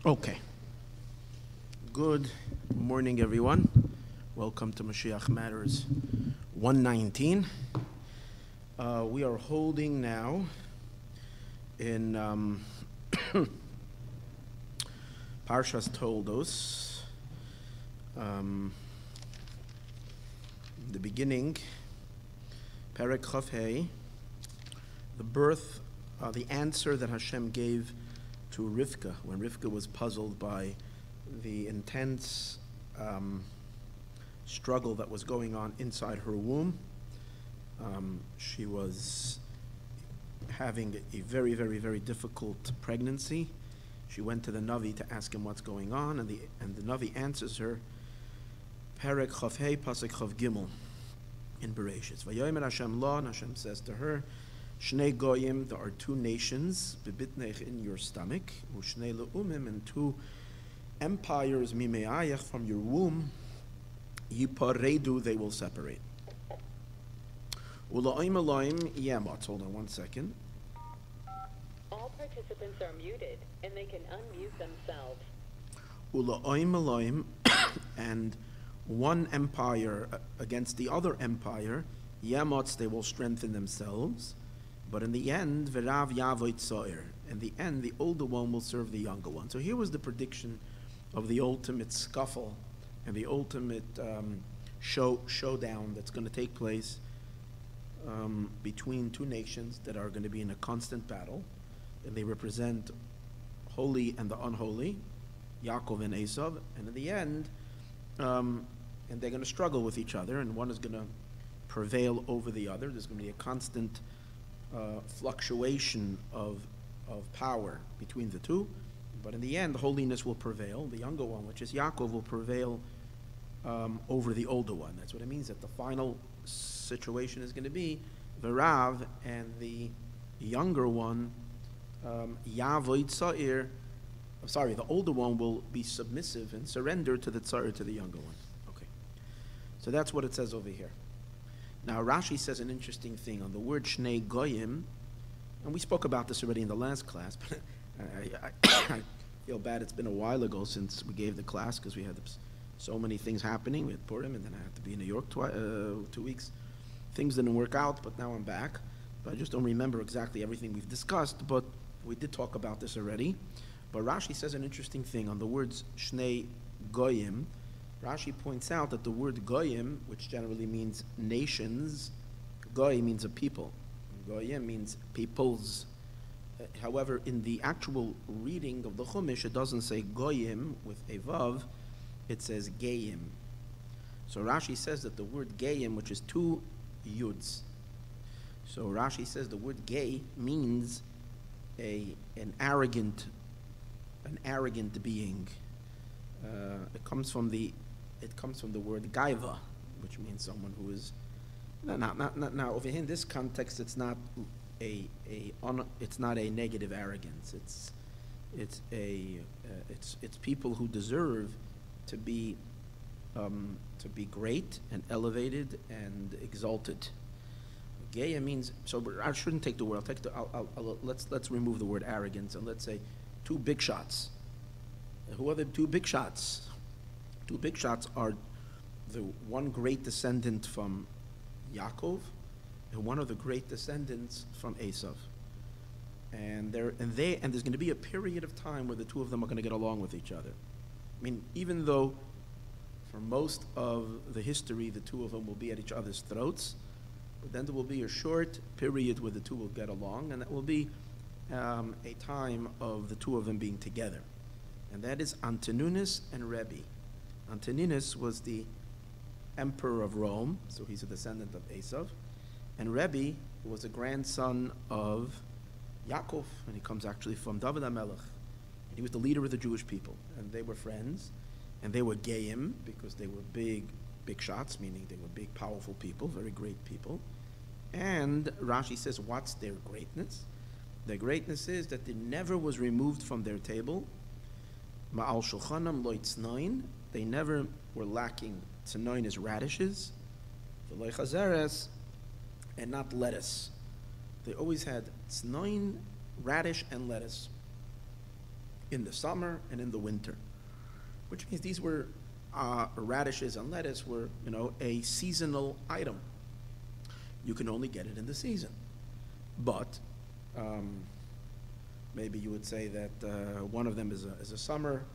Okay. Good morning, everyone. Welcome to Moshiach Matters 119. We are holding now in Parshas Toldos, the beginning, Perek Chaf Hei, the birth, the answer that Hashem gave to Rivka when Rivka was puzzled by the intense struggle that was going on inside her womb. She was having a very, very, very difficult pregnancy. She went to the Navi to ask him what's going on, and the Navi answers her, Perek Chaf Hei Pasuk Chav Gimel in Bereshis. Vayomer Hashem lo, and Hashem says to her, Shnei Goyim, there are two nations, bebitnech in your stomach, Ushnei Le'umim, and two empires, Mimeayach, from your womb, Yiparedu, they will separate. Ula'im Elohim Yamot. Hold on one second. All participants are muted, and they can unmute themselves. Ula'im Elohim, and one empire against the other empire, Yamots, they will strengthen themselves. But in the end, V'rav Yavoit So'er. In the end, the older one will serve the younger one. So here was the prediction of the ultimate scuffle and the ultimate showdown that's going to take place between two nations that are going to be in a constant battle. And they represent holy and the unholy, Yaakov and Esav. And in the end, and they're going to struggle with each other, and one is going to prevail over the other. There's going to be a constant fluctuation of power between the two, but in the end, holiness will prevail. The younger one, which is Yaakov, will prevail over the older one. That's what it means, that the final situation is going to be the Rav and the younger one, Yavoid Sa'ir. Sorry, the older one will be submissive and surrender to the Tsar, to the younger one. Okay, so that's what it says over here. Now, Rashi says an interesting thing on the word Shnei Goyim, and we spoke about this already in the last class, but I feel bad it's been a while ago since we gave the class because we had so many things happening. We had Purim, and then I had to be in New York 2 weeks. Things didn't work out, but now I'm back. But I just don't remember exactly everything we've discussed, but we did talk about this already. But Rashi says an interesting thing on the words Shnei Goyim. Rashi points out that the word Goyim, which generally means nations, Goy means a people. Goyim means peoples. However, in the actual reading of the Chumash, it doesn't say Goyim with a Vav, it says Geyim. So Rashi says that the word Geyim, which is two Yuds. So Rashi says the word Gay means an arrogant being. It comes from the word gaiva, which means someone who is now over here in this context. It's not a negative arrogance. It's people who deserve to be great and elevated and exalted. Geya means, so I shouldn't take the word. Let's remove the word arrogance and let's say two big shots. Who are the two big shots? Two big shots are the one great descendant from Yaakov and one of the great descendants from Esav. And there's going to be a period of time where the two of them are going to get along with each other. I mean, even though for most of the history the two of them will be at each other's throats, but then there will be a short period where the two will get along, and that will be a time of the two of them being together. And that is Antoninus and Rebbe. Antoninus was the emperor of Rome, so he's a descendant of Esav. And Rebbe was a grandson of Yaakov, and he comes actually from David HaMelech. And he was the leader of the Jewish people. And they were friends, and they were Geyim, because they were big shots, meaning they were big, powerful people, very great people. And Rashi says, what's their greatness? Their greatness is that they never was removed from their table. Ma'al shulchanam lo tznoin. They never were lacking. Tznoin is radishes. V'lo chazeres, and not lettuce. They always had tznoin, radish, and lettuce. in the summer and in the winter, which means these were radishes and lettuce were, a seasonal item. You can only get it in the season. But maybe you would say that one of them is a summer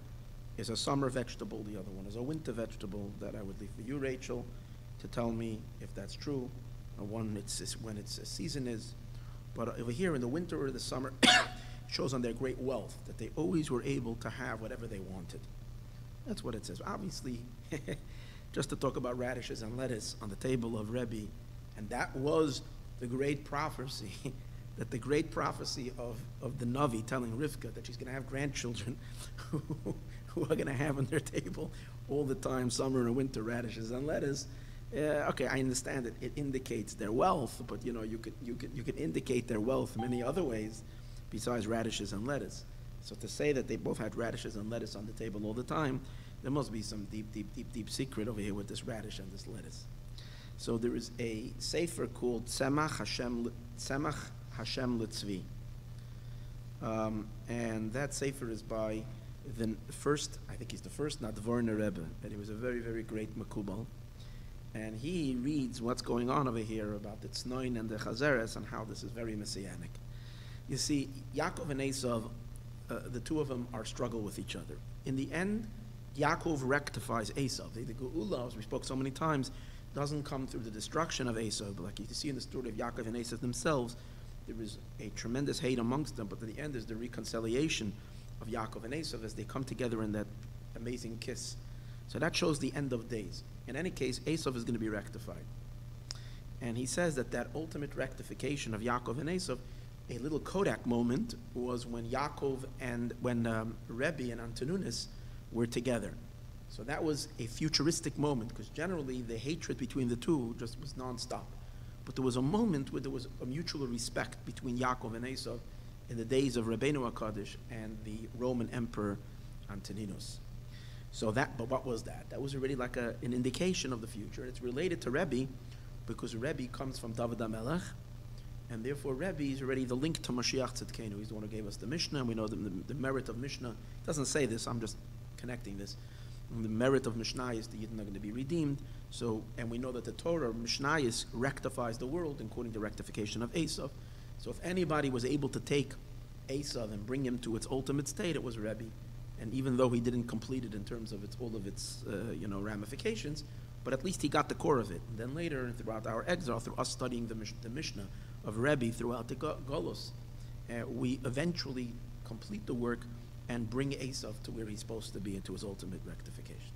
vegetable, the other one is a winter vegetable. That I would leave for you, Rachel, to tell me if that's true. One, it's when its season is. But over here in the winter or the summer, it shows on their great wealth that they always were able to have whatever they wanted. That's what it says. Obviously, just to talk about radishes and lettuce on the table of Rebbe, and that was the great prophecy, that the great prophecy of the Navi telling Rivka that she's going to have grandchildren who are going to have on their table all the time, summer and winter, radishes and lettuce. Okay, I understand it. It indicates their wealth, but you could indicate their wealth many other ways besides radishes and lettuce. So to say that they both had radishes and lettuce on the table all the time, there must be some deep secret over here with this radish and this lettuce. So there is a sefer called Tzemach Hashem Litzvi. And that sefer is by the first, I think he's the first Nadvorner Rebbe, and he was a very, very great Makubal. And he reads what's going on over here about the Tznoin and the Chazeres and how this is very messianic. You see, Yaakov and Esav, the two of them are struggle with each other. In the end, Yaakov rectifies Esav. The Geula, as we spoke so many times, doesn't come through the destruction of Esav, but like you see in the story of Yaakov and Esav themselves, there is a tremendous hate amongst them, but in the end is the reconciliation of Yaakov and Esav as they come together in that amazing kiss. So that shows the end of days. In any case, Esav is going to be rectified. And he says that ultimate rectification of Yaakov and Esav, a little Kodak moment, was when Yaakov and when Rebbe and Antoninus were together. So that was a futuristic moment, because generally the hatred between the two just was nonstop. But there was a moment where there was a mutual respect between Yaakov and Esav in the days of Rabbeinu HaKadosh and the Roman Emperor Antoninus. But what was that? That was already like an indication of the future. It's related to Rebbe, because Rebbe comes from David HaMelech, and therefore Rebbe is already the link to Moshiach Tzidkenu. He's the one who gave us the Mishnah, and we know the merit of Mishnah. It doesn't say this, I'm just connecting this. And the merit of Mishnah is the Yidden are going to be redeemed. And we know that the Torah, Mishnah, rectifies the world, including the rectification of Esav. So if anybody was able to take Esav and bring him to its ultimate state, it was Rebbe. And even though he didn't complete it in terms of all of its ramifications, but at least he got the core of it. And then later, throughout our exile, through us studying the Mishnah of Rebbe throughout the Golos, we eventually complete the work and bring Esav to where he's supposed to be and to his ultimate rectification.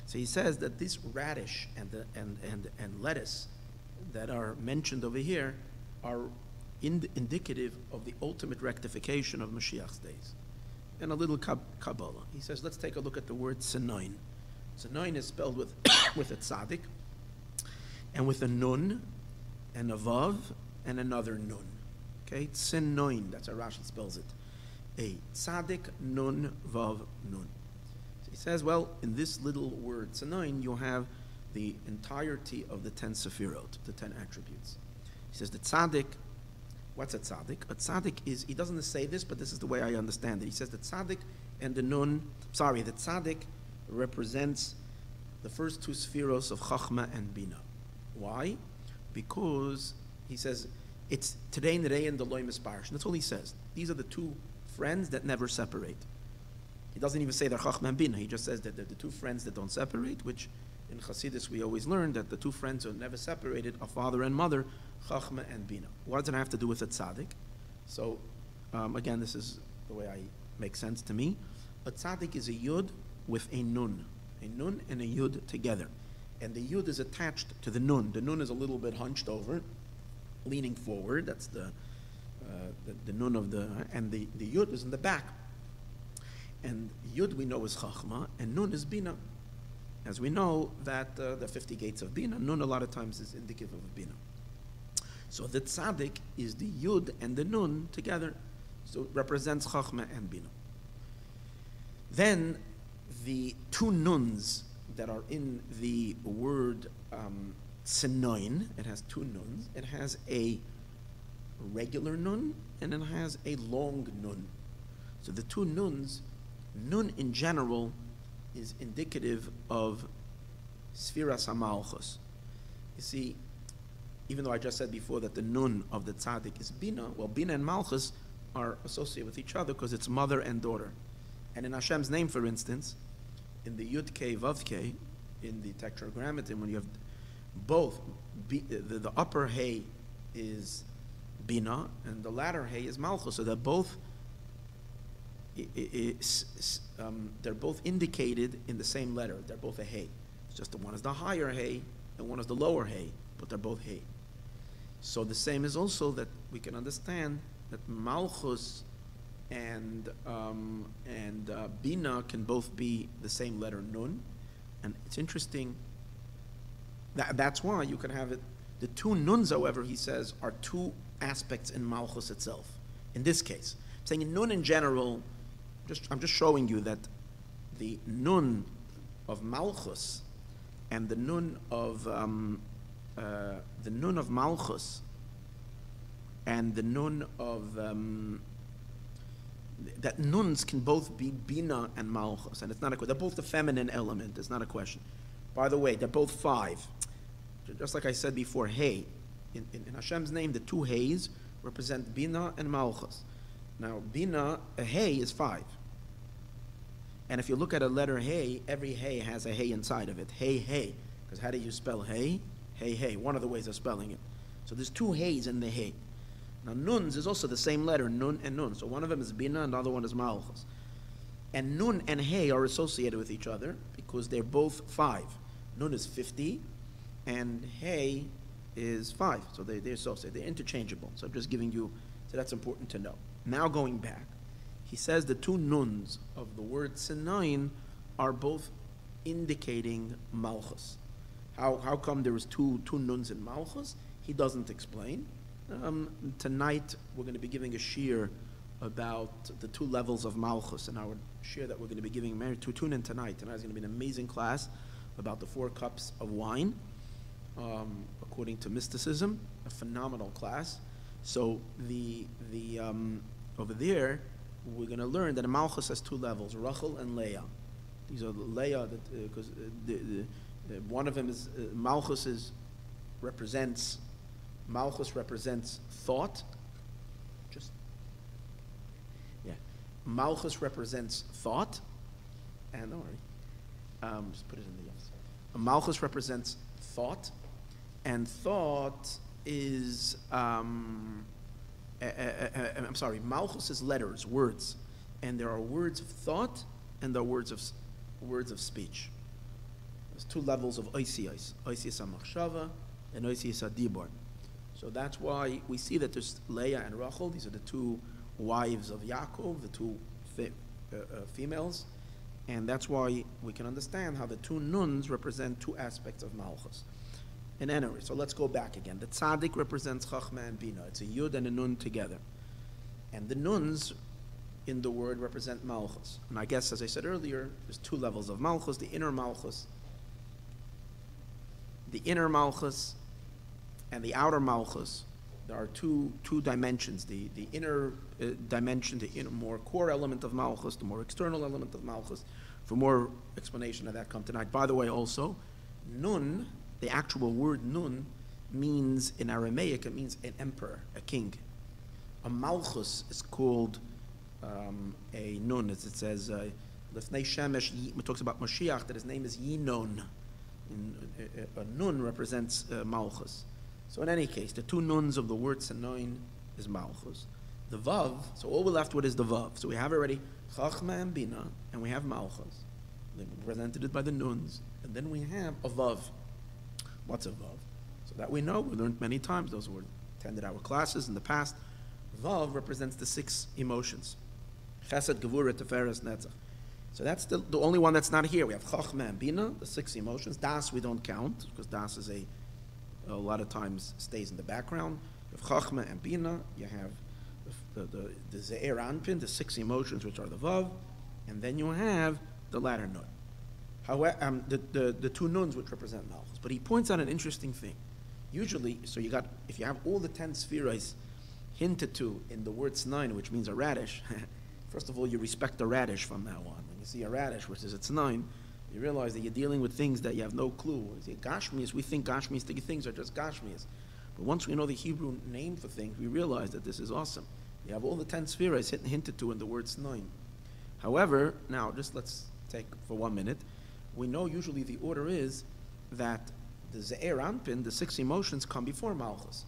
So he says that this radish and lettuce that are mentioned over here are indicative of the ultimate rectification of Mashiach's days. And a little Kabbalah. He says, let's take a look at the word Sinoin. Sinoin is spelled with a tzaddik, and with a nun, and a vav, and another nun. Okay, Sinoin, that's how Rashi spells it. A tzaddik, nun, vav, nun. So he says, well, in this little word Sinoin, you'll have the entirety of the 10 sefirot, the 10 attributes. He says the tzaddik. What's a tzaddik? A tzaddik is, he doesn't say this, but this is the way I understand it. He says the tzaddik and the tzaddik represents the first two spheros of Chachma and Bina. Why? Because he says it's Tadei Nerei and Deloy Misparish. That's all he says. These are the two friends that never separate. He doesn't even say they're Chachma and Bina. He just says that they're the two friends that don't separate, which in Chassidus we always learn that the two friends are never separated are father and mother, Chachma and Bina. What does it have to do with a tzaddik? So, again, this is the way I make sense to me. A tzaddik is a yud with a nun and a yud together. And the yud is attached to the nun. The nun is a little bit hunched over, leaning forward. That's the nun of the, and the yud is in the back. And yud we know is Chachma, and nun is Bina. As we know that the 50 gates of Bina, nun a lot of times is indicative of Bina. So the tzaddik is the yud and the nun together, so it represents Chachma and Bina. Then the two nuns that are in the word Sinoin, it has two nuns. It has a regular nun and it has a long nun. So the two nuns, nun in general is indicative of Sfiras HaMalchus. You see, even though I just said before that the nun of the tzaddik is Bina, well, Bina and Malchus are associated with each other because it's mother and daughter. And in Hashem's name, for instance, in the Yud Kei Vav Kei, in the Tetragrammaton, when you have both, the upper Hey is Bina and the latter Hey is Malchus, so they're both they're both indicated in the same letter. They're both a Hey. It's just the one is the higher Hey and one is the lower Hey, but they're both Hey. So the same is also that we can understand that Malchus and Bina can both be the same letter Nun, and it's interesting. That's why you can have it. The two Nuns, however, he says, are two aspects in Malchus itself. In this case, I'm saying in Nun in general, I'm just showing you that the Nun of Malchus and the Nun of Malchus and the Nun of that Nuns can both be Bina and Malchus, and it's not they're both the feminine element. It's not a question. By the way, they're both 5. Just like I said before, Hey, in Hashem's name, the two Heys represent Bina and Malchus. Now, Bina, a Hey is 5. And if you look at a letter Hey, every Hey has a Hey inside of it. Hey, Hey. Because how do you spell Hey? Hey, Hey. One of the ways of spelling it. So there's two Heys in the Hey. Now, Nuns is also the same letter, Nun and Nun. So one of them is Bina and the other one is Malchus. And Nun and Hey are associated with each other because they're both 5. Nun is 50, and Hey is 5. So they're associated. They're interchangeable. So I'm just giving you, so that's important to know. Now going back, he says the two Nuns of the word Sinayin are both indicating Malchus. How come there was two Nuns in Malchus? He doesn't explain. Tonight we're going to be giving a shir about the 2 levels of Malchus, and our shir that we're going to be giving, to tune in tonight. Tonight is going to be an amazing class about the 4 cups of wine, according to mysticism, a phenomenal class. So over there, we're going to learn that Malchus has 2 levels, Rachel and Leah. These are Leah, because one of them is, Malchus represents thought. Malchus represents thought, and don't worry, just put it in the yes. Malchus represents thought, and thought is Malchus is letters, words, and there are words of thought and there are words of speech. There's 2 levels of oisiyos hamachshava and oisiyos hadibur. So that's why we see that there's Leah and Rachel. These are the 2 wives of Yaakov, the 2 females, and that's why we can understand how the 2 Nuns represent 2 aspects of Malchus. And anyway, so let's go back again. The tzaddik represents Chachma and Bina. It's a Yud and a Nun together. And the Nuns in the word represent Malchus. And I guess, as I said earlier, there's 2 levels of Malchus, the inner Malchus and the outer Malchus. There are two dimensions. The inner dimension, the inner, more core element of Malchus, the more external element of Malchus. For more explanation of that, come tonight. By the way, also, Nun, the actual word Nun, means, in Aramaic, it means an emperor, a king. A Malchus is called a Nun, as it says, Lefnei Shemesh, it talks about Moshiach, that his name is Yinon. A Nun represents Malchus. So in any case, the 2 Nuns of the word Sinayin is Malchus. The Vav, so all we're left with is the Vav. So we have already Chachma and Bina, and we have Malchus. They presented it by the Nuns. And then we have a Vav. What's a Vav? So that we know, we learned many times, those who attended our classes in the past. Vav represents the 6 emotions. Chesed, Gevurah, Tiferes, Netzach. So that's the only one that's not here. We have Chachma and Bina, the 6 emotions. Das we don't count, because Das is a lot of times stays in the background. You have Chachma and Bina, you have the Ze'er Anpin, the 6 emotions, which are the Vav, and then you have the latter Nun. However, the 2 Nuns, which represent Malchus. But he points out an interesting thing. Usually, so if you have all the 10 spheres hinted to in the word Sinayin, which means a radish, First of all, you respect the radish from now on. When you see a radish, which is it's 9, you realize that you're dealing with things that you have no clue. Gashmias, we think Gashmias things are just Gashmias. But once we know the Hebrew name for things, we realize that this is awesome. You have all the 10 spheres hinted to in the word Snaim. However, now just let's take for 1 minute. We know usually the order is that the Ze'er Anpin, the 6 emotions, come before Malchus.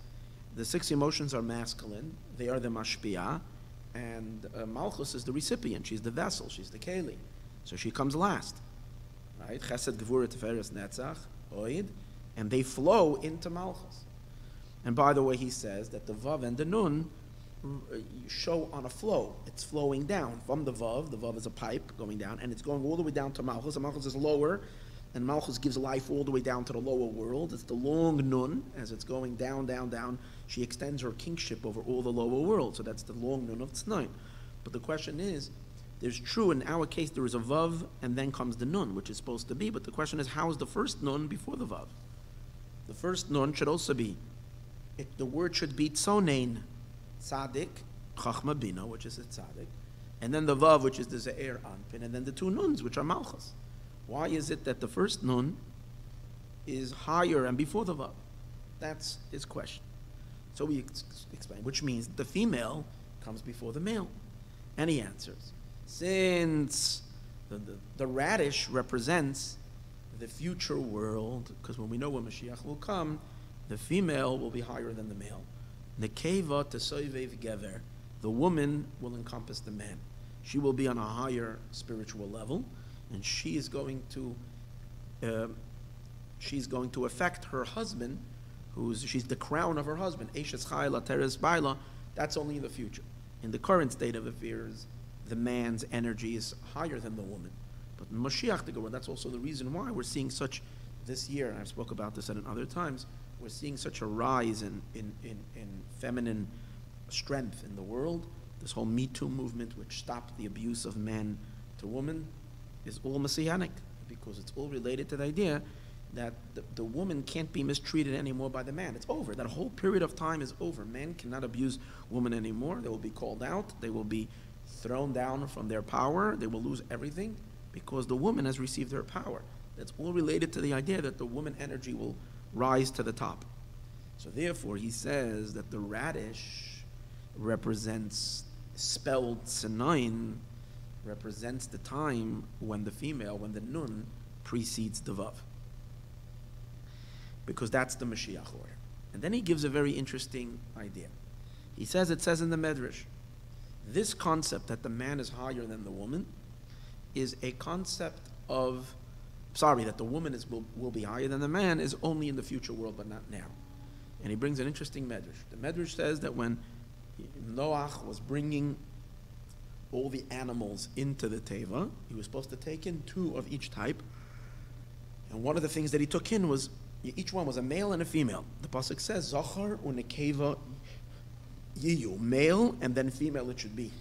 The 6 emotions are masculine, they are the Mashpia, and Malchus is the recipient, she's the vessel, she's the Keli. So she comes last. Right? Chesed, Gevurah, Tiferes, Netzach, Oid, and they flow into Malchus. And by the way, he says that the Vav and the Nun show on a flow. It's flowing down from the Vav. The Vav is a pipe going down, and it's going all the way down to Malchus. And Malchus is lower, and Malchus gives life all the way down to the lower world. It's the long Nun. As it's going down, down, down, she extends her kingship over all the lower world. So that's the long Nun of Tznaim. But the question is, there's true, in our case, there is a Vav, and then comes the Nun, which is supposed to be. But the question is, how is the first Nun before the Vav? The first Nun should also be, the word should be Tzonein, Tzaddik, Chachma Bina, which is a Tzaddik, and then the Vav, which is the Ze'er Anpin, and then the 2 Nuns, which are Malchus. Why is it that the first Nun is higher and before the Vav? That's his question. So we explain, which means the female comes before the male. And he answers, since the radish represents the future world, because when we know when Moshiach will come, the female will be higher than the male. Nekeva tesoivev gever. The woman will encompass the man. She will be on a higher spiritual level, and she's going to affect her husband, she's the crown of her husband. Eshes chayla teres baila. That's only in the future. In the current state of affairs, the man's energy is higher than the woman. But in Moshiach, that's also the reason why we're seeing such, this year, and I've spoke about this at other times, we're seeing such a rise in feminine strength in the world. This whole Me Too movement, which stopped the abuse of men to women, is all messianic, because it's all related to the idea that the woman can't be mistreated anymore by the man. It's over. That whole period of time is over. Men cannot abuse women anymore. They will be called out. They will be thrown down from their power. They will lose everything because the woman has received her power. That's all related to the idea that the woman energy will rise to the top. So therefore, he says that the radish represents, spelled Sinain, represents the time when the female, when the Nun precedes the Vav. Because that's the Mashiach order. And then he gives a very interesting idea. He says, it says in the Medrash, this concept that the man is higher than the woman is a concept of, that the woman will be higher than the man is only in the future world, but not now. And he brings an interesting Medrash. The Medrash says that when Noach was bringing all the animals into the Teva, he was supposed to take in 2 of each type. And one of the things that he took in was, each one was a male and a female. The pasuk says, Zachar unekeva yiyu, male and then female it should be.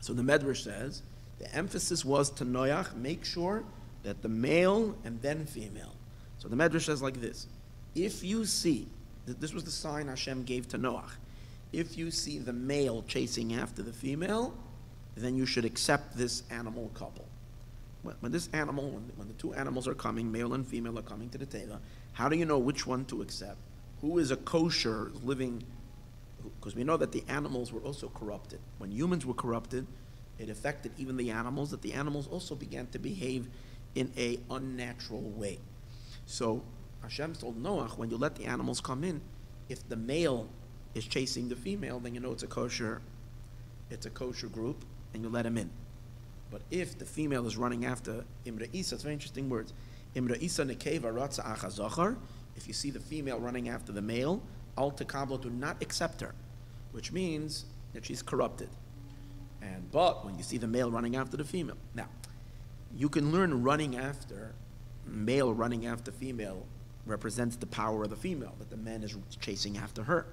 So the Medrash says, the emphasis was to Noach, make sure that the male and then female. So the Medrash says like this, if you see, this was the sign Hashem gave to Noach, if you see the male chasing after the female, then you should accept this animal couple. When this animal, when the 2 animals are coming, male and female are coming to the Teva, how do you know which one to accept? Who is a kosher living? Because we know that the animals were also corrupted. When humans were corrupted, it affected even the animals, that the animals also began to behave in a unnatural way. So Hashem told Noach, when you let the animals come in, if the male is chasing the female, then you know it's a kosher group, and you let him in. But if the female is running after Imra Isa, it's very interesting words. Imra Isa nekeva ratza acha zachar. If you see the female running after the male, al tekablo, do not accept her, which means that she's corrupted. But when you see the male running after the female, now you can learn male running after female represents the power of the female, that the man is chasing after her.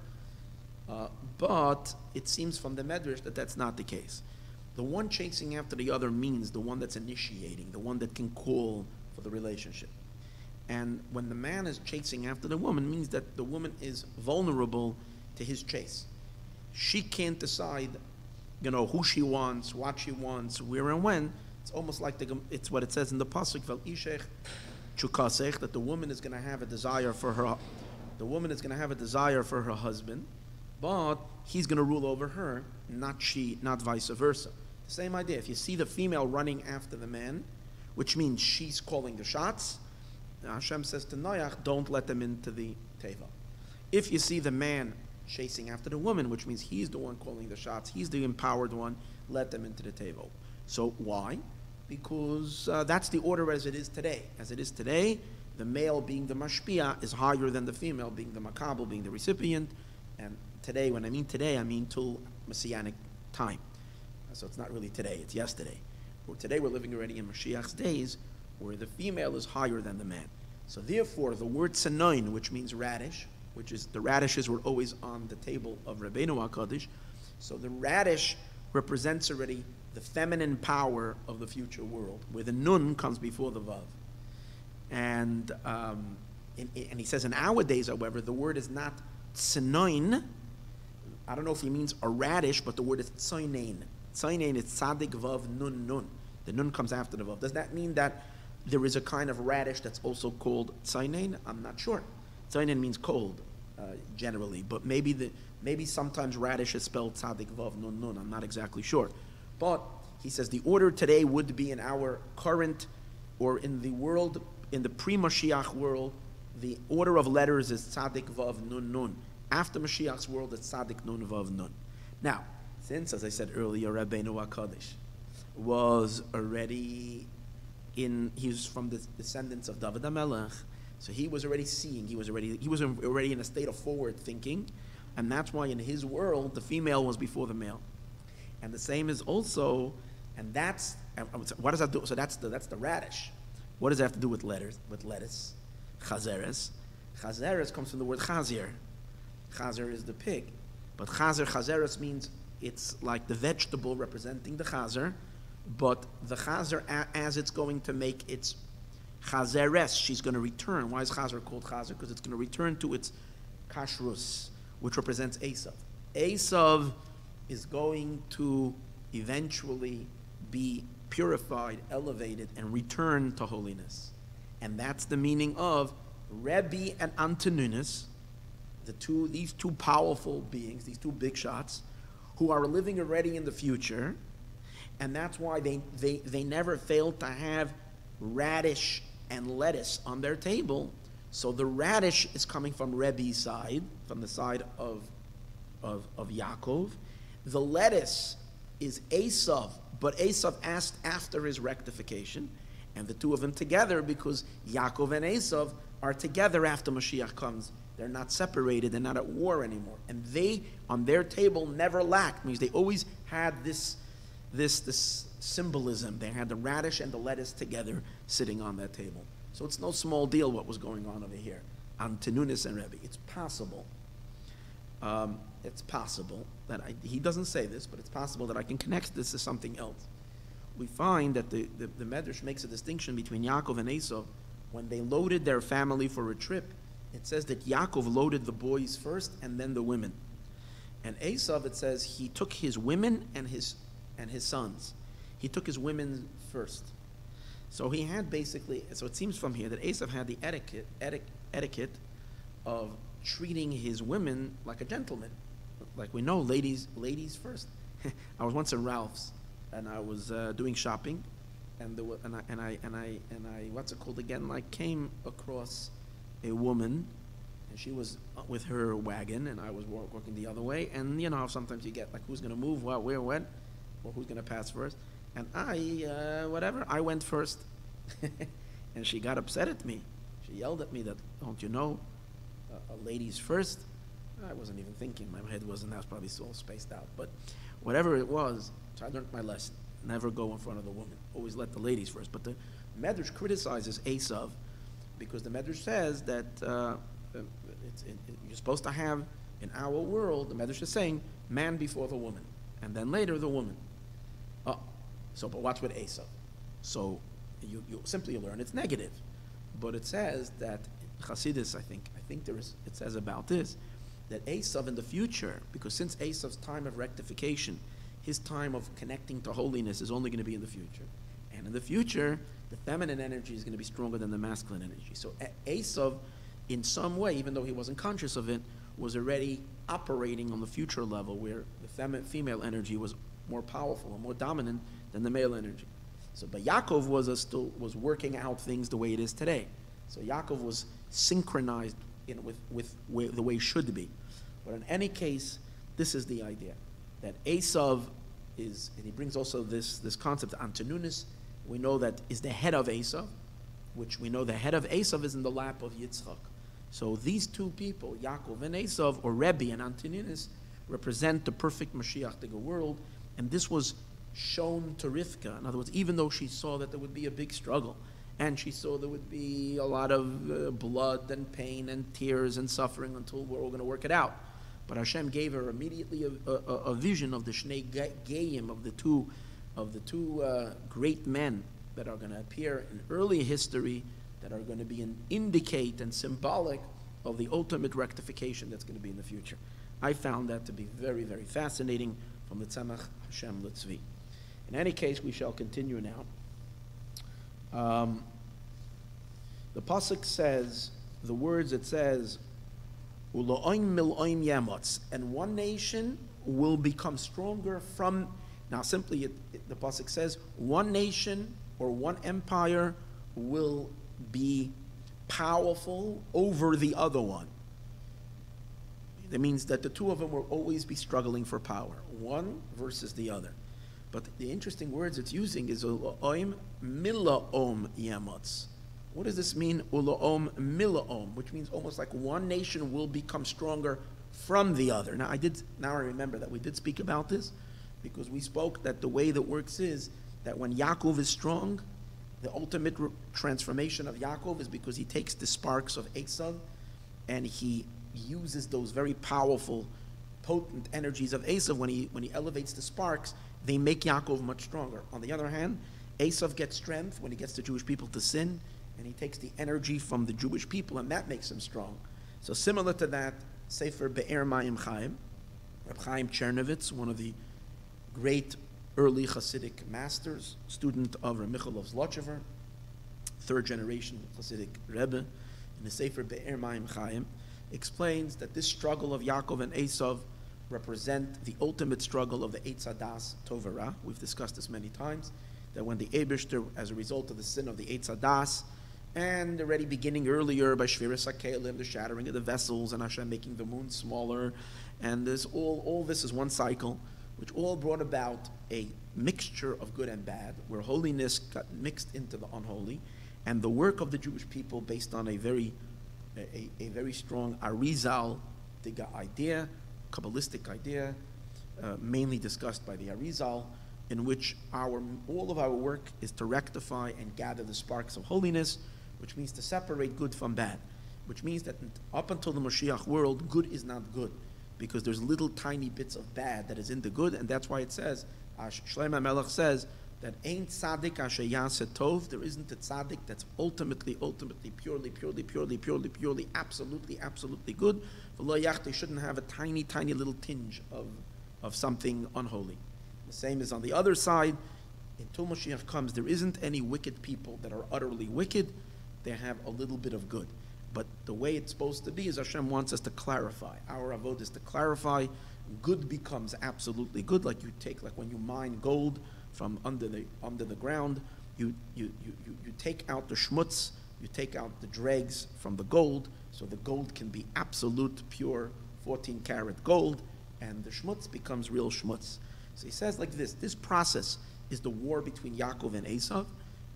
But it seems from the Medrash that that's not the case. The one chasing after the other means the one that's initiating, the one that can call for the relationship. And when the man is chasing after the woman, means that the woman is vulnerable to his chase. She can't decide who she wants, what she wants, where and when. It's almost like it's what it says in the pasuk, "Vel ishech chukasech," that the woman is going to have a desire for her. The woman is going to have a desire for her husband, but he's going to rule over her, not she, not vice versa. The same idea. If you see the female running after the man, which means she's calling the shots, Hashem says to Noach, don't let them into the teva. If you see the man chasing after the woman, which means he's the one calling the shots, he's the empowered one, let them into the teva. So why? Because that's the order as it is today. As it is today, the male being the mashpia is higher than the female being the makabel, being the recipient. And today, when I mean today, I mean till Messianic time. So it's not really today, it's yesterday. Today we're living already in Moshiach's days, where the female is higher than the man. So therefore, the word senoin, which means radish, which is, the radishes were always on the table of Rabbeinu HaKadosh. So the radish represents already the feminine power of the future world, where the nun comes before the vav. And he says in our days, however, the word is not senoin. I don't know if he means a radish, but the word is tzoinein. Tzoinein is tzadik vav nun nun. The nun comes after the vav. Does that mean that there is a kind of radish that's also called tzoinein? I'm not sure. Tzoinein means cold, generally, but maybe sometimes radish is spelled tzadik vav nun nun. I'm not exactly sure. But he says the order today would be in our current, or in the world, in the pre-Mashiach world, the order of letters is tzadik vav nun nun. After Mashiach's world, it's tzadik nun vav nun. Now, since, as I said earlier, Rabbeinu HaKadosh was already he was from the descendants of David HaMelech, so he was already seeing, he was already in a state of forward thinking, and that's why in his world, the female was before the male. And the same is also, and that's, what does that do? So that's the radish. What does that have to do with letters, with lettuce? Chazeres. Chazeres comes from the word chazir. Chazir is the pig. But chazeres means it's like the vegetable representing the chazer, but the chazer, as it's going to make its chazeres, she's going to return. Why is chazer called chazer? Because it's going to return to its kashrus, which represents Esav. Esav is going to eventually be purified, elevated, and return to holiness. And that's the meaning of Rebbe and Antoninus, these two powerful beings, these two big shots, who are living already in the future, and that's why they never failed to have radish and lettuce on their table. So the radish is coming from Rebbe's side, from the side of Yaakov. The lettuce is Esav, but Esav asked after his rectification, and the two of them together, because Yaakov and Esav are together after Moshiach comes. They're not separated, they're not at war anymore. And they, on their table, never lacked. Means they always had this symbolism. They had the radish and the lettuce together sitting on that table. So it's no small deal what was going on over here. Antoninus and Rebbe. It's possible. That he doesn't say this, but it's possible that I can connect this to something else. We find that the Medrash makes a distinction between Yaakov and Esau. When they loaded their family for a trip, it says that Yaakov loaded the boys first and then the women. And Esau, it says, he took his women and his sons. He took his women first. So he had basically, so it seems from here that Esau had the etiquette of treating his women like a gentleman. Like we know, ladies first. I was once in Ralph's and I was doing shopping, and I what's it called again? Like came across a woman, and she was with her wagon, and I was walking the other way. And you know how sometimes you get like who's going to move, what, where, when, or who's going to pass first. And I went first, and she got upset at me. She yelled at me that, don't you know, a ladies first. I wasn't even thinking. My head wasn't. I was probably still spaced out. But whatever it was, so I learned my lesson. Never go in front of the woman. Always let the ladies first. But the Medrash criticizes Esav because the Medrash says that you're supposed to have, in our world, the Medrash is saying, man before the woman. And then later, the woman. But what's with Esav? So you simply learn it's negative. But it says that Chassidus, I think it says about this, that Esav in the future, because since Esav's time of rectification, his time of connecting to holiness is only going to be in the future. And in the future, the feminine energy is going to be stronger than the masculine energy. So Esav, in some way, even though he wasn't conscious of it, was already operating on the future level where the female energy was more powerful and more dominant than the male energy. So, but Yaakov was working out things the way it is today. So Yaakov was synchronized with the way it should be. But in any case, this is the idea, that Esav is, and he brings also this concept, Antoninus, we know that is the head of Esav, which we know the head of Esav is in the lap of Yitzchak. So these two people, Yaakov and Esav, or Rebbe and Antoninus, represent the perfect Moshiach world, and this was shown to Rivka. In other words, even though she saw that there would be a big struggle, and she saw there would be a lot of blood and pain and tears and suffering until we're all going to work it out. But Hashem gave her immediately a vision of the Shnei Geim, of the two great men that are going to appear in early history, that are going to be indicate and symbolic of the ultimate rectification that's going to be in the future. I found that to be very, very fascinating from the Tzemach Hashem Litzvi. In any case, we shall continue now. The pasuk says, the words it says, "Ulo'im mil'im yamotz," and one nation will become stronger from. Now, simply, the pasuk says, one nation or one empire will be powerful over the other one. That means that the two of them will always be struggling for power, one versus the other. But the interesting words it's using is Ulo'im mil'om yamotz. What does this mean, Ulo'om mil'om, which means almost like one nation will become stronger from the other. Now I remember that we did speak about this, because we spoke that the way that works is that when Yaakov is strong, the ultimate transformation of Yaakov is because he takes the sparks of Esav and he uses those very powerful, potent energies of Esav. When he elevates the sparks, they make Yaakov much stronger. On the other hand, Esav gets strength when he gets the Jewish people to sin, and he takes the energy from the Jewish people, and that makes him strong. So similar to that, Sefer Be'er Mayim Chaim, Reb Chaim Chernovitz, one of the great early Chassidic masters, student of Reb Michal of Zlotchever, third generation Chassidic Rebbe, in the Sefer Be'er Mayim Chaim, explains that this struggle of Yaakov and Esav represent the ultimate struggle of the Eitz Hadas Tovara. We've discussed this many times, that when the Eibishter, as a result of the sin of the Eitz Hadas, and already beginning earlier by Shviras HaKelim, the shattering of the vessels, and Hashem making the moon smaller, and this all this is one cycle, which all brought about a mixture of good and bad, where holiness got mixed into the unholy, and the work of the Jewish people based on a very strong Arizal idea, Kabbalistic idea, mainly discussed by the Arizal, in which all of our work is to rectify and gather the sparks of holiness, which means to separate good from bad, which means that up until the Moshiach world, good is not good, because there's little tiny bits of bad that is in the good, and that's why it says, Shlomo Melech says, that ain't tzaddik asher yaseh tov, there isn't a tzaddik that's ultimately, purely, absolutely good. V'lo yach, they shouldn't have a tiny little tinge of something unholy. The same is on the other side. Until Moshiach comes, there isn't any wicked people that are utterly wicked. They have a little bit of good. But the way it's supposed to be is Hashem wants us to clarify. Our avodah is to clarify. Good becomes absolutely good, like when you mine gold from under the ground, you take out the schmutz, you take out the dregs from the gold, so the gold can be absolute, pure, 14-karat gold, and the schmutz becomes real schmutz. So he says like this process is the war between Yaakov and Esav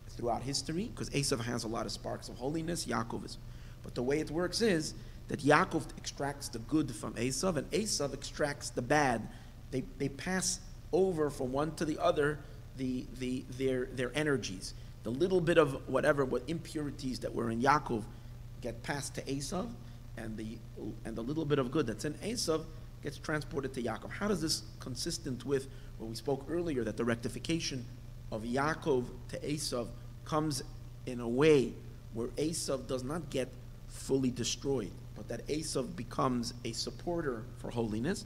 throughout history, because Esav has a lot of sparks of holiness, Yaakov is. But the way it works is that Yaakov extracts the good from Esav, and Esav extracts the bad. They pass over from one to the other their energies. The little bit of what impurities that were in Yaakov get passed to Esav, and the little bit of good that's in Esav gets transported to Yaakov. How does this consistent with what we spoke earlier, that the rectification of Yaakov to Esav comes in a way where Esav does not get fully destroyed, but that Esav becomes a supporter for holiness?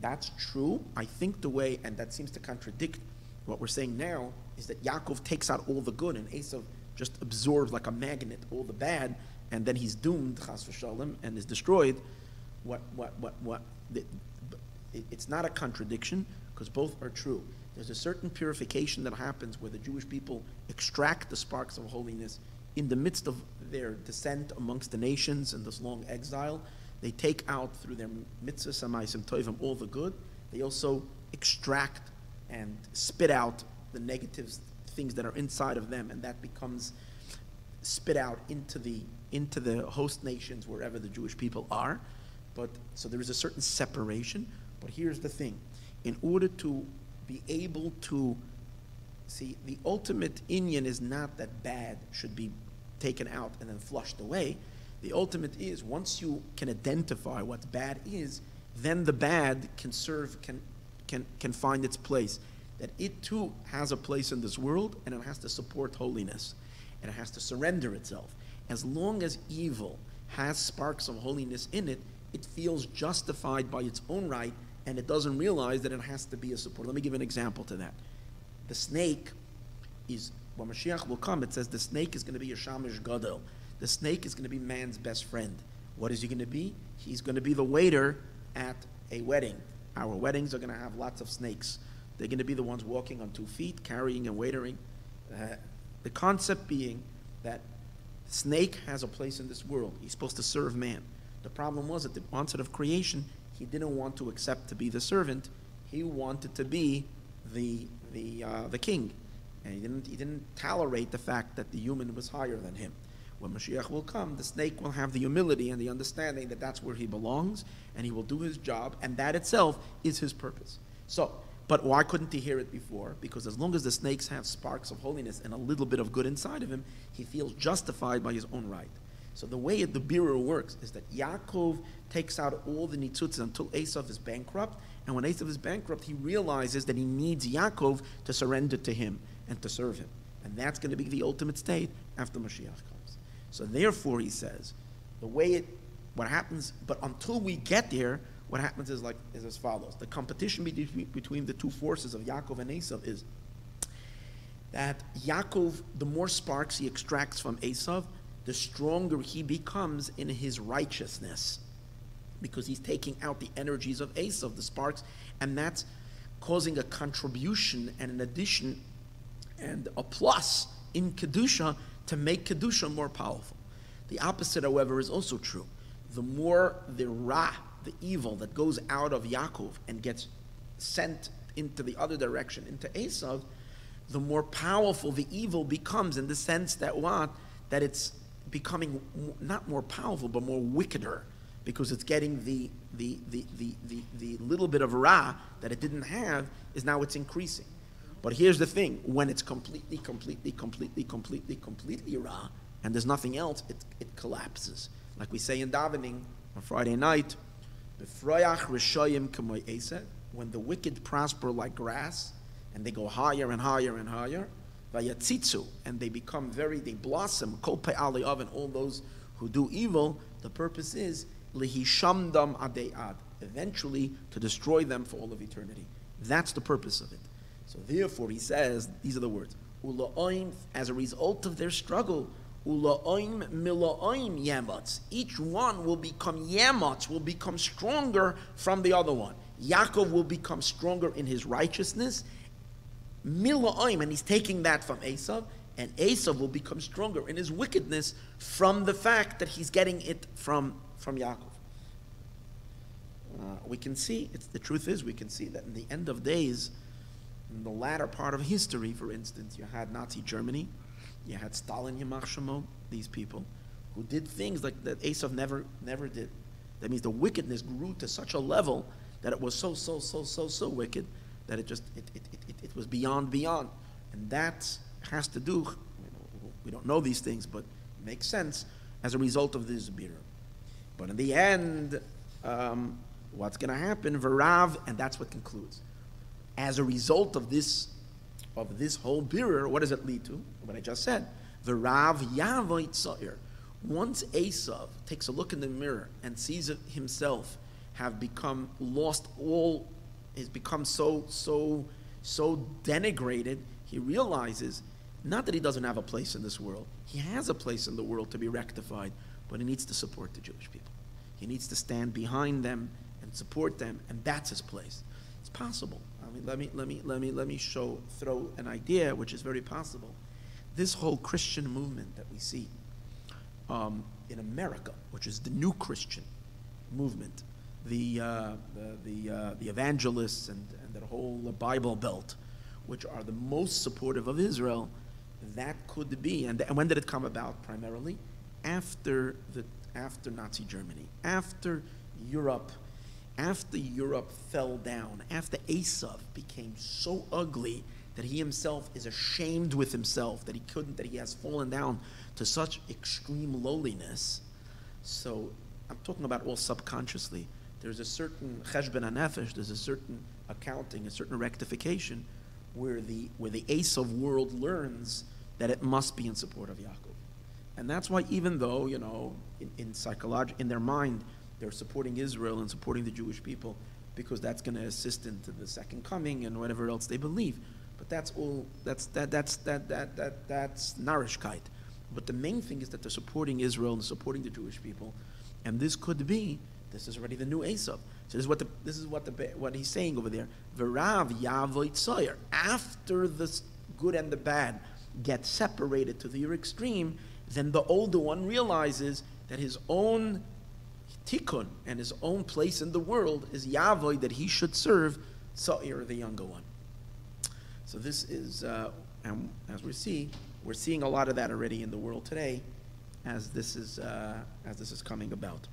That's true. I think the way, and that seems to contradict what we're saying now, is that Yaakov takes out all the good and Esav just absorbs like a magnet all the bad, and then he's doomed, chas v'shalom, and is destroyed. It's not a contradiction, because both are true. There's a certain purification that happens where the Jewish people extract the sparks of holiness in the midst of their descent amongst the nations and this long exile. They take out through their mitzvahs, amaysim tovim, all the good. They also extract and spit out the negative things that are inside of them, and that becomes spit out into the host nations wherever the Jewish people are. But so there is a certain separation. But here's the thing: in order to be able to see, the ultimate inyan is not that bad should be taken out and then flushed away. The ultimate is, once you can identify what bad is, then the bad can serve, can find its place. That it too has a place in this world, and it has to support holiness, and it has to surrender itself. As long as evil has sparks of holiness in it, it feels justified by its own right, and it doesn't realize that it has to be a support. Let me give an example to that. The snake is, when Moshiach will come, it says the snake is going to be a shamish gadol. The snake is going to be man's best friend. What is he going to be? He's going to be the waiter at a wedding. Our weddings are going to have lots of snakes. They're going to be the ones walking on 2 feet, carrying and waitering. The concept being that snake has a place in this world. He's supposed to serve man. The problem was at the onset of creation, he didn't want to accept to be the servant. He wanted to be the king, and he didn't tolerate the fact that the human was higher than him. When Moshiach will come, the snake will have the humility and the understanding that that's where he belongs, and he will do his job, and that itself is his purpose. So, but why couldn't he hear it before? Because as long as the snakes have sparks of holiness and a little bit of good inside of him, he feels justified by his own right. So the way the birur works is that Yaakov takes out all the nitzutzes until Esav is bankrupt, and when Esav is bankrupt, he realizes that he needs Yaakov to surrender to him and to serve him. And that's going to be the ultimate state after Moshiach comes. So therefore, he says, what happens, but until we get there, what happens is as follows. The competition between the two forces of Yaakov and Esav is that Yaakov, the more sparks he extracts from Esav, the stronger he becomes in his righteousness, because he's taking out the energies of Esav, the sparks, and that's causing a contribution and an addition and a plus in Kedusha to make Kedusha more powerful. The opposite, however, is also true. The more the Ra, the evil that goes out of Yaakov and gets sent into the other direction, into Esav, the more powerful the evil becomes, in the sense that that it's becoming not more powerful but more wickeder, because it's getting the little bit of Ra that it didn't have is now it's increasing. But here's the thing: when it's completely Ra, and there's nothing else, it collapses. Like we say in davening on Friday night, when the wicked prosper like grass, and they go higher and higher and higher, and they become they blossom, and all those who do evil, the purpose is lihishamdam adei, eventually to destroy them for all of eternity. That's the purpose of it. So therefore, he says, these are the words: as a result of their struggle, ula'oim mila'oim yamatz. Each one will become yamatz, will become stronger from the other one. Yaakov will become stronger in his righteousness, mila'oim, and he's taking that from Esav, and Esav will become stronger in his wickedness from the fact that he's getting it from Yaakov. We can see, the truth is, we can see that in the end of days, in the latter part of history, for instance, you had Nazi Germany, you had Stalin, Yamach Shemo, these people, who did things like that Esav never did. That means the wickedness grew to such a level that it was so wicked that it was beyond. And that has to do, we don't know these things, but it makes sense as a result of this birur. But in the end, what's going to happen? V'rav, and that's what concludes. As a result of this whole birur, what does it lead to? What I just said. V'rav yavoy tzair. Once Esav takes a look in the mirror and sees himself have become lost all, has become so denigrated, he realizes not that he doesn't have a place in this world. He has a place in the world to be rectified, but he needs to support the Jewish people. He needs to stand behind them and support them, and that's his place. It's possible. I mean, let me throw an idea which is very possible. This whole Christian movement that we see in America, which is the new Christian movement, the evangelists and the whole Bible Belt, which are the most supportive of Israel, that could be, and when did it come about primarily? After Nazi Germany, after Europe fell down, after Esav became so ugly that he himself is ashamed with himself that he has fallen down to such extreme lowliness. So I'm talking about all subconsciously. There's a certain cheshbon hanefesh, there's a certain accounting, a certain rectification where the Esav world learns that it must be in support of Yaakov. And that's why, even though, in their mind, they're supporting Israel and supporting the Jewish people because that's going to assist into the second coming and whatever else they believe. But that's narishkeit. But the main thing is that they're supporting Israel and supporting the Jewish people, and this is already the new Esav. So this is what he's saying over there. V'rav yavoy tzoyer. After the good and the bad get separated to the extreme, then the older one realizes that his own tikkun and his own place in the world is yavoy, that he should serve Tzoyer, the younger one. So this is, and as we're seeing a lot of that already in the world today, as this is coming about.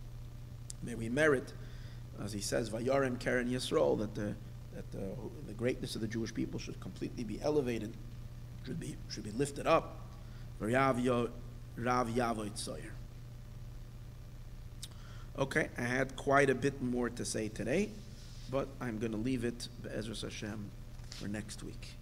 May we merit, as he says, Vayarem Keren Yisroel, that the greatness of the Jewish people should completely be elevated, should be lifted up. Rav Yavoy Tzoyer. Okay, I had quite a bit more to say today, but I'm going to leave it, Be'ezras Hashem, for next week.